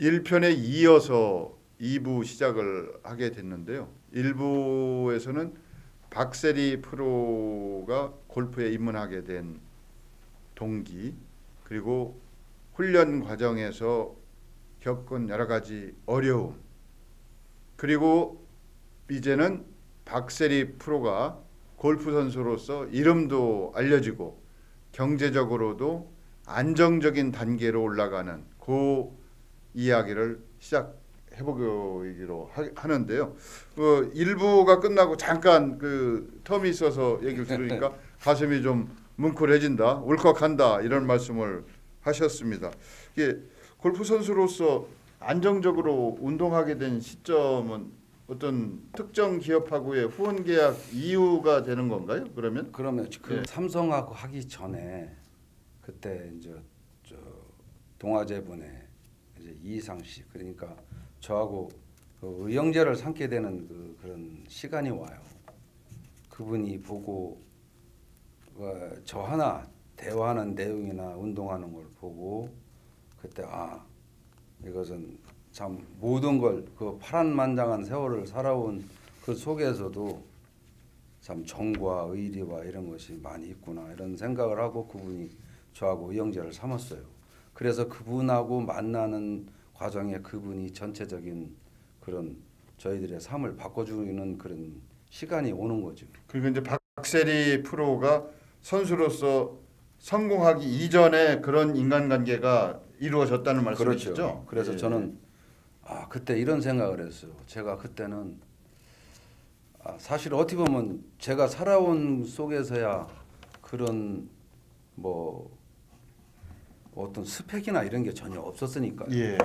1편에 이어서 2부 시작을 하게 됐는데요. 1부에서는 박세리 프로가 골프에 입문하게 된 동기, 그리고 훈련 과정에서 겪은 여러 가지 어려움, 그리고 이제는 박세리 프로가 골프 선수로서 이름도 알려지고 경제적으로도 안정적인 단계로 올라가는 그 이야기를 시작해보기로 하는데요. 일부가 끝나고 잠깐 그 텀이 있어서 얘기를 들으니까 가슴이 좀 뭉클해진다, 울컥한다 이런 말씀을 하셨습니다. 이게 골프 선수로서 안정적으로 운동하게 된 시점은 어떤 특정 기업하고의 후원 계약 이유가 되는 건가요? 그러면 그 예. 삼성하고 하기 전에 그때 이제 저 동아제분의 이제 이희상 씨, 그러니까 저하고 그 의형제를 삼게 되는 그런 시간이 와요. 그분이 보고 저 하나 대화하는 내용이나 운동하는 걸 보고 그때 이것은 참 모든 걸 그 파란만장한 세월을 살아온 그 속에서도 참 정과 의리와 이런 것이 많이 있구나 이런 생각을 하고 그분이 저하고 의형제를 삼았어요. 그래서 그분하고 만나는 과정에 그분이 전체적인 그런 저희들의 삶을 바꿔주는 그런 시간이 오는 거죠. 그리고 이제 박세리 프로가 선수로서 성공하기 이전에 그런 인간관계가 이루어졌다는 말씀이시죠? 그렇죠. 그래서 예. 저는 그때 이런 생각을 했어요. 제가 그때는 사실 어떻게 보면 제가 살아온 속에서야 그런 뭐 어떤 스펙이나 이런 게 전혀 없었으니까요. 예.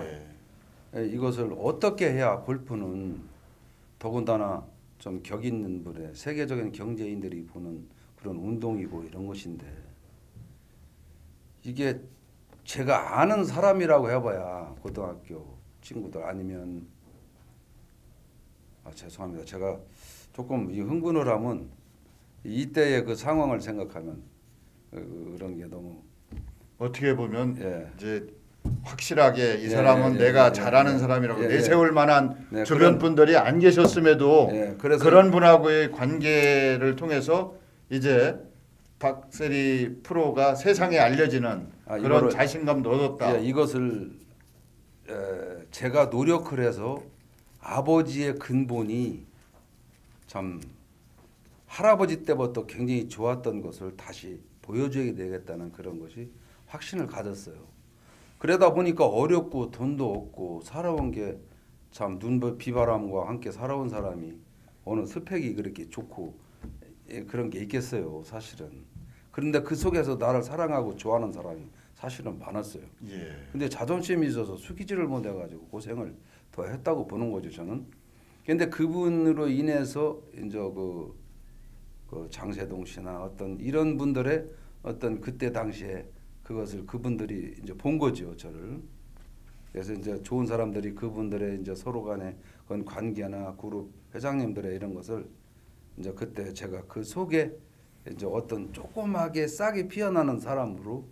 이것을 어떻게 해야 골프는 더군다나 좀 격 있는 분의 세계적인 경제인들이 보는 그런 운동이고 이런 것인데 이게 제가 아는 사람이라고 해봐야 고등학교 친구들 아니면 죄송합니다. 제가 조금 흥분을 하면 이때의 그 상황을 생각하면 그런 게 너무 어떻게 보면 예. 이제 확실하게 이 사람은 내가 잘하는 사람이라고 내세울 만한 주변 분들이 안 계셨음에도 그래서 그런 분하고의 관계를 통해서 이제 박세리 프로가 세상에 알려지는 그런 자신감도 얻었다. 이것을 제가 노력을 해서 아버지의 근본이 참 할아버지 때부터 굉장히 좋았던 것을 다시 보여줘야 되겠다는 그런 것이 확신을 가졌어요. 그러다 보니까 어렵고 돈도 없고 살아온 게 참 비바람과 함께 살아온 사람이 어느 스펙이 그렇게 좋고 그런 게 있겠어요, 사실은. 그런데 그 속에서 나를 사랑하고 좋아하는 사람이 사실은 많았어요. 예. 근데 자존심이 있어서 숙이지를 못해가지고 고생을 더 했다고 보는 거죠, 저는. 근데 그분으로 인해서 이제 그 장세동 씨나 어떤 이런 분들의 어떤 그때 당시에 그것을 그분들이 이제 본 거죠, 저를. 그래서 이제 좋은 사람들이 그분들의 이제 서로 간의 그런 관계나 그룹 회장님들의 이런 것을 이제 그때 제가 그 속에 이제 어떤 조그맣게 싹이 피어나는 사람으로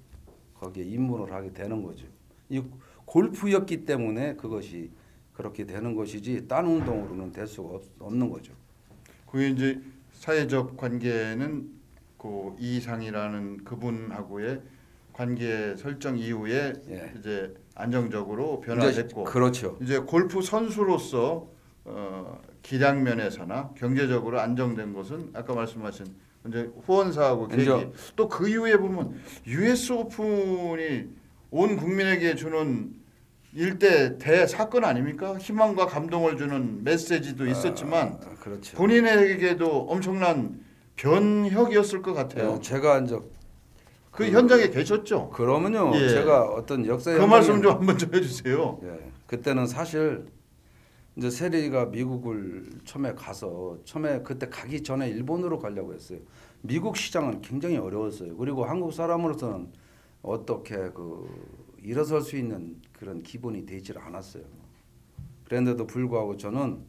거기에 입문을 하게 되는 거죠. 이 골프였기 때문에 그것이 그렇게 되는 것이지 딴 운동으로는 될 수가 없는 거죠. 그게 이제 사회적 관계는 그 이상이라는 그분하고의 관계 설정 이후에 이제 안정적으로 변화됐고, 그렇죠. 이제 골프 선수로서 기량 면에서나 경제적으로 안정된 것은 아까 말씀하신 이제 후원사하고 계기, 또 그 이후에 보면 US 오픈이 온 국민에게 주는 일대 대사건 아닙니까? 희망과 감동을 주는 메시지도 있었지만 그렇죠. 본인에게도 엄청난 변혁이었을 것 같아요. 제가 이제 그 현장에 계셨죠? 그러면요, 제가 어떤 역사 그 말씀 좀 한번 좀 해주세요. 그때는 사실 이제 세리가 미국을 처음에 가서 그때 가기 전에 일본으로 가려고 했어요. 미국 시장은 굉장히 어려웠어요. 그리고 한국 사람으로서는 어떻게 일어설 수 있는 그런 기본이 되질 않았어요. 그런데도 불구하고 저는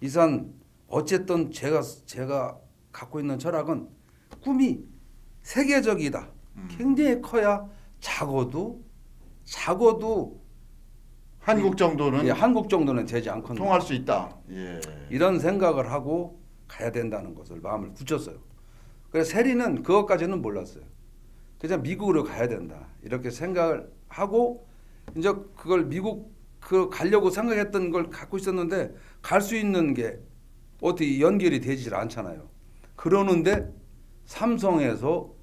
이산 어쨌든 제가 갖고 있는 철학은 꿈이 세계적이다. 굉장히 커야 작어도 한국 정도는 예, 한국 정도는 되지 않거든요. 통할 수 있다. 예. 이런 생각을 하고 가야 된다는 것을 마음을 굳혔어요. 그래서 세리는 그것까지는 몰랐어요. 그냥 미국으로 가야 된다 이렇게 생각을 하고 이제 그걸 미국 그 가려고 생각했던 걸 갖고 있었는데 갈 수 있는 게 어떻게 연결이 되질 않잖아요. 그러는데 삼성에서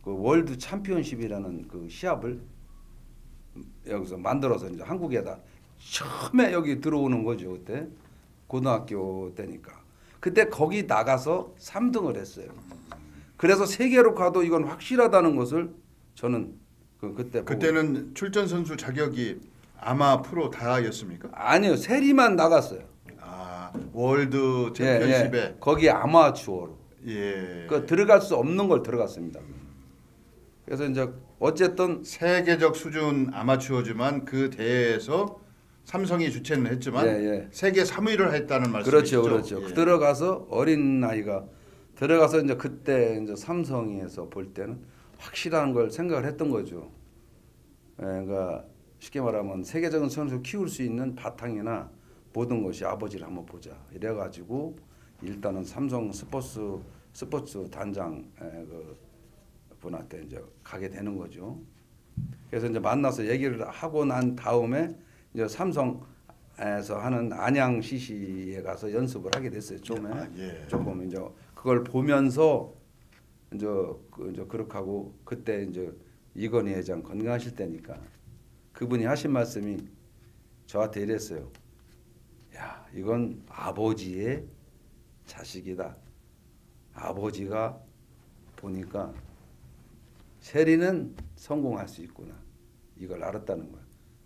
그 월드 챔피언십이라는 그 시합을 여기서 만들어서 이제 한국에다 처음에 여기 들어오는 거죠. 그때 고등학교 때니까 그때 거기 나가서 3등을 했어요. 그래서 세계로 가도 이건 확실하다는 것을 저는 그때 그때는 출전 선수 자격이 아마 프로 다였습니까? 아니요 세리만 나갔어요. 아 월드 챔피언십에 예. 거기 아마추어로 예. 그 들어갈 수 없는 걸 들어갔습니다. 그래서 이제 어쨌든 세계적 수준 아마추어지만 그 대회에서 삼성이 주최는 했지만 예, 예. 세계 3위를 했다는 말씀이시죠? 그렇죠. 예. 들어가서 어린 나이가 들어가서 이제 그때 이제 삼성에서 볼 때는 확실한 걸 생각을 했던 거죠. 예, 그러니까 쉽게 말하면 세계적인 선수 키울 수 있는 바탕이나 모든 것이 아버지를 한번 보자. 이래가지고 일단은 삼성 스포츠 단장 그 분한테 이제 가게 되는 거죠. 그래서 이제 만나서 얘기를 하고 난 다음에 이제 삼성에서 하는 안양 CC에 가서 연습을 하게 됐어요. 처음에 예. 조금 이제 그걸 보면서 이제 그렇게 하고 그때 이제 이건희 회장 건강하실 때니까 그분이 하신 말씀이 저한테 이랬어요. 야, 이건 아버지의 자식이다. 아버지가 보니까 세리는 성공할 수 있구나. 이걸 알았다는 거야.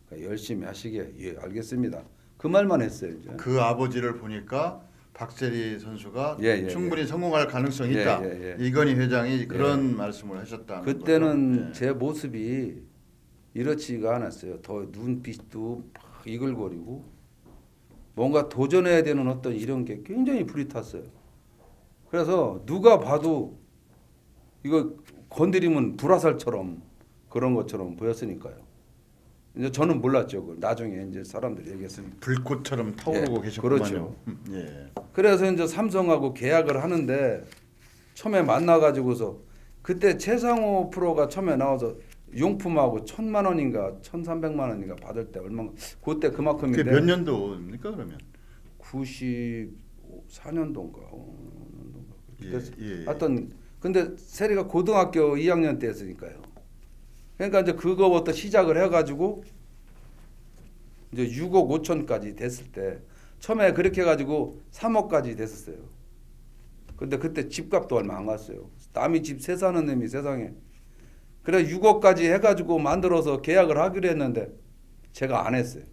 그러니까 열심히 하시게. 예, 알겠습니다. 그 말만 했어요. 이제. 그 아버지를 보니까 박세리 선수가 예, 충분히 성공할 가능성이 예, 있다. 예, 이건희 회장이 그런 말씀을 하셨다는 그때는 거죠. 제 모습이 이렇지가 않았어요. 더 눈빛도 막 이글거리고 뭔가 도전해야 되는 어떤 이런 게 굉장히 불이 탔어요. 그래서 누가 봐도 이거 건드리면 불화살처럼 그런 것처럼 보였으니까요. 이제 저는 몰랐죠. 그걸 나중에 이제 사람들이 얘기했으니까. 불꽃처럼 타오르고 예, 계셨구만요. 그렇죠. 예. 그래서 이제 삼성하고 계약을 하는데 처음에 만나가지고서 그때 최상호 프로가 처음에 나와서 용품하고 1,000만 원인가 1,300만 원인가 받을 때 얼마 그때 그만큼인데 그게 몇 년도입니까 그러면? 94년도인가 예, 예. 하여튼 근데 세리가 고등학교 2학년 때 했으니까요. 그러니까 이제 그거부터 시작을 해가지고 이제 6억 5천까지 됐을 때 처음에 그렇게 해가지고 3억까지 됐었어요. 근데 그때 집값도 얼마 안 갔어요. 남이 집 세 사는 놈이 세상에. 그래 6억까지 해가지고 만들어서 계약을 하기로 했는데 제가 안 했어요.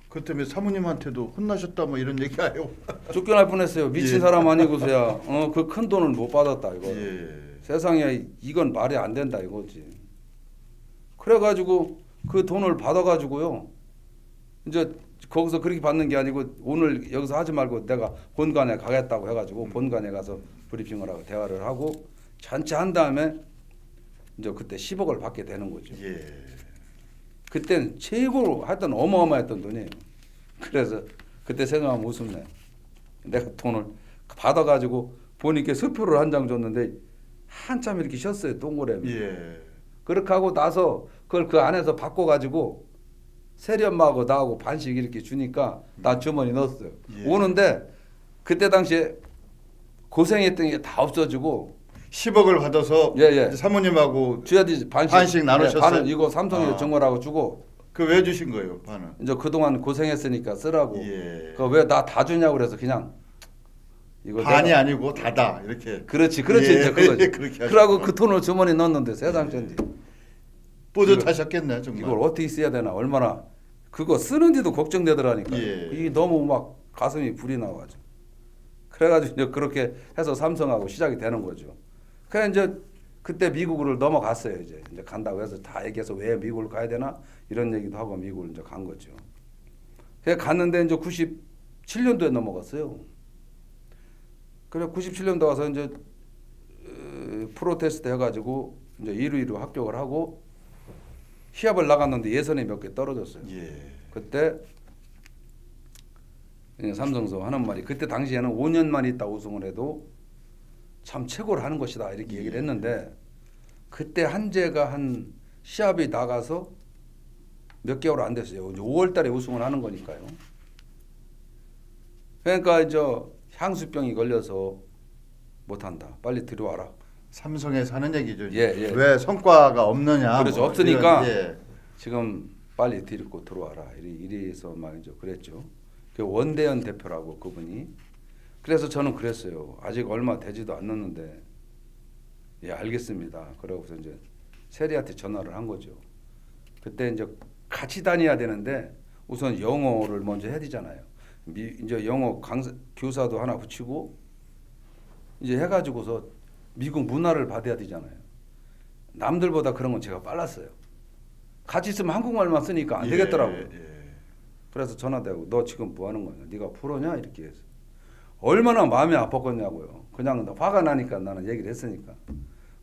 그 때문에 사모님한테도 혼나셨다 뭐 이런 얘기 아요? 쫓겨날 뻔했어요. 미친 예. 사람 아니고서야 그 큰 돈을 못 받았다 이거. 예. 세상에 이건 말이 안 된다 이거지. 그래가지고 그 돈을 받아가지고요. 이제 거기서 그렇게 받는 게 아니고 오늘 여기서 하지 말고 내가 본관에 가겠다고 해가지고 본관에 가서 브리핑을 하고 대화를 하고 전체 한 다음에 이제 그때 10억을 받게 되는 거죠. 예. 그때는 최고로 하여튼 어마어마했던 돈이에요. 그래서 그때 생각하면 웃음나요. 내가 돈을 받아가지고 보니까 수표를 한 장 줬는데 한참 이렇게 쉬었어요. 동그라미. 예. 그렇게 하고 나서 그걸 그 안에서 바꿔가지고 세리 엄마하고 나하고 반씩 이렇게 주니까 나 주머니 넣었어요. 예. 오는데 그때 당시에 고생했던 게 다 없어지고 10억을 받아서 예. 사모님하고 줘야지 반씩 나누셨어요? 반은 이거 삼성에 아. 정거라고 주고 그 왜 주신 거예요 반은? 이제 그동안 고생했으니까 쓰라고. 예. 그 왜 나 다 주냐고 그래서 그냥 이거 반이 내가 아니고 다다 이렇게. 그렇지 예. 이제 그거지. 그렇게 그러고 그 돈을 주머니 넣었는데 세상 천지. 뿌듯하셨겠네 정말. 이걸 어떻게 써야 되나 얼마나 그거 쓰는데도 걱정되더라니까. 예. 이게 너무 막 가슴이 불이 나와가지고. 그래가지고 이제 그렇게 해서 삼성하고 시작이 되는 거죠. 그래 이제 그때 미국으로 넘어갔어요. 이제 간다고 해서 다 얘기해서 왜 미국을 가야 되나 이런 얘기도 하고 미국을 이제 간 거죠. 그래 갔는데 이제 97년도에 넘어갔어요. 그래 97년도 가서 이제 프로 테스트 해가지고 이제 1위로 합격을 하고 시합을 나갔는데 예선에 몇 개 떨어졌어요. 예. 그때 삼성서 하는 말이 그때 당시에는 5년만 있다 우승을 해도 참 최고를 하는 것이다 이렇게 얘기를 했는데 그때 한재가 한 시합이 나가서 몇 개월 안 됐어요. 5월달에 우승을 하는 거니까요. 그러니까 저 향수병이 걸려서 못한다. 빨리 들어와라. 삼성에서 하는 얘기죠. 예, 예. 왜 성과가 없느냐. 그래서 없으니까 예. 지금 빨리 데리고 들어와라. 이래서 막 이제 그랬죠. 그 원대현 대표라고 그분이. 그래서 저는 그랬어요. 아직 얼마 되지도 않았는데 예 알겠습니다. 그러고서 이제 세리한테 전화를 한 거죠. 그때 이제 같이 다녀야 되는데 우선 영어를 먼저 해야 되잖아요. 이제 영어 교사도 하나 붙이고 이제 해가지고서 미국 문화를 받아야 되잖아요. 남들보다 그런 건 제가 빨랐어요. 같이 있으면 한국말만 쓰니까 안 되겠더라고요. 그래서 전화대고 너 지금 뭐 하는 거냐? 네가 프로냐? 이렇게 해서 얼마나 마음이 아팠겠냐고요. 그냥 화가 나니까 나는 얘기를 했으니까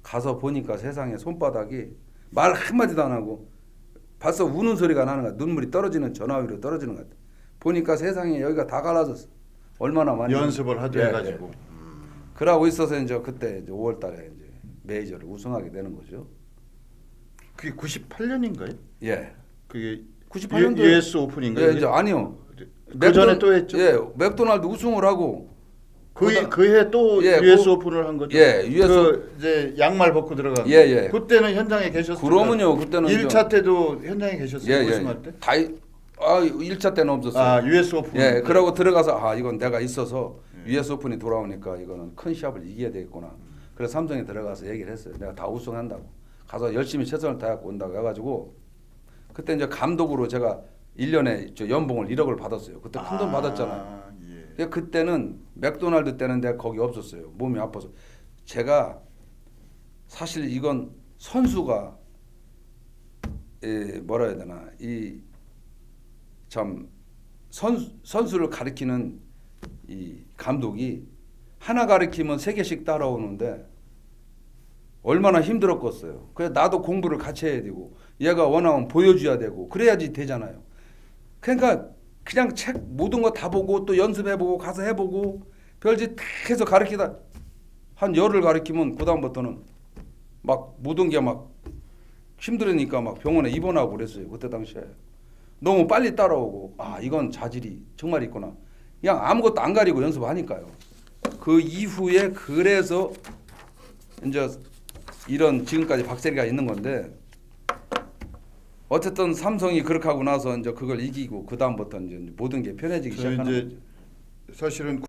가서 보니까 세상에 손바닥이 말 한마디도 안 하고 벌써 우는 소리가 나는 거야. 눈물이 떨어지는 전화 위로 떨어지는 것 같아. 보니까 세상에 여기가 다 갈라졌어. 얼마나 많이 연습을 하도 해가지고. 그러고 있어서 이제 그때 이제 5월달에 이제 메이저를 우승하게 되는 거죠. 그게 98년인가요? 예. 그게 98년도 US 오픈인가요? 예, 이제 아니요. 그 전에 또 했죠. 예, 맥도날드 우승을 하고 그해 또 예, US 오픈을 한 거죠. 예, US 그 이제 양말 벗고 들어간. 예, 예. 그때는 현장에 계셨어요. 그러면요. 그때는 1차 때도 현장에 계셨어요. 예, 우승할 때? 다 1차 때는 없었어요. 아, US 오픈. 예, 그러고 들어가서 아, 이건 내가 있어서 US 오픈이 돌아오니까 이거는 큰 시합을 이겨야 되겠구나. 그래서 삼성에 들어가서 얘기를 했어요. 내가 다 우승한다고. 가서 열심히 최선을 다하고 온다고 해가지고 그때 이제 감독으로 제가 1년에 저 연봉을 1억을 받았어요. 그때 큰 돈 받았잖아요. 예. 그때는 맥도날드 때는 내가 거기 없었어요. 몸이 아파서. 제가 사실 이건 선수가 뭐라 해야 되나 이 참 선수를 가리키는 이 감독이 하나 가리키면 3개씩 따라오는데 얼마나 힘들었겠어요. 그래서 나도 공부를 같이 해야 되고 얘가 원하면 보여줘야 되고 그래야지 되잖아요. 그러니까 그냥 책 모든 거 다 보고 또 연습해보고 가서 해보고 별짓 다 해서 가르치다 한 열을 가르치면 그 다음부터는 막 모든 게 막 힘들으니까 막 병원에 입원하고 그랬어요. 그때 당시에 너무 빨리 따라오고 아 이건 자질이 정말 있구나. 그냥 아무것도 안 가리고 연습하니까요. 그 이후에 그래서 이제 이런 지금까지 박세리가 있는 건데 어쨌든 삼성이 그렇게 하고 나서 이제 그걸 이기고 그 다음부터 이제 모든 게 편해지기 시작하는 이제 거죠. 사실은